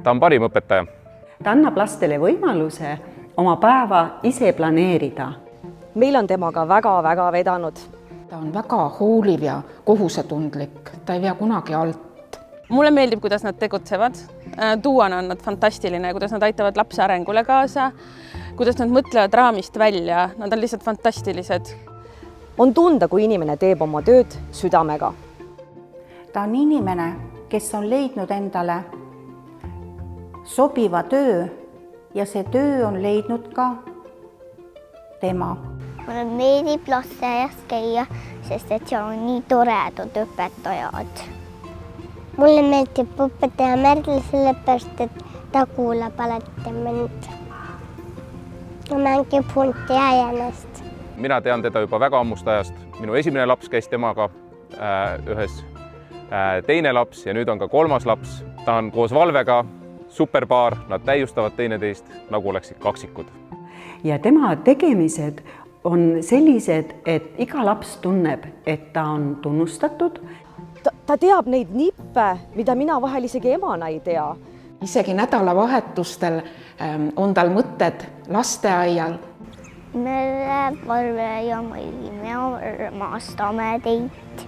Ta on parim õpetaja. Ta annab lastele võimaluse oma päeva ise planeerida. Meil on temaga väga-väga vedanud. Ta on väga hooliv ja kohusetundlik, ta ei vea kunagi alt. Mulle meeldib, kuidas nad tegutsevad. Tuuana on nad fantastiline, kuidas nad aitavad lapse arengule kaasa, kuidas nad mõtlevad raamist välja, nad on lihtsalt fantastilised. On tunda, kui inimene teeb oma tööd südamega. Ta on inimene, kes on leidnud endale sobiva töö ja see töö on leidnud ka tema. Mulle meeldib lasteaias käia, sest et seal on nii toredad õpetajad. Mulle meeldib õpetaja Merle sellepärast, et ta kuulab alati mind. Ta mängib hunti ja jänest. Mina tean teda juba väga ammust ajast. Minu esimene laps käis temaga ühes, teine laps ja nüüd on ka kolmas laps. Ta on koos Valvega superpaar, nad täiustavad teineteist, nagu oleksid kaksikud. Ja tema tegemised on sellised, et iga laps tunneb, et ta on tunnustatud. Ta teab neid nippe, mida mina vahel isegi emana ei tea. Isegi nädalavahetustel on tal mõtted lasteaial. Merle, Valve ja Mai, me armastame teid.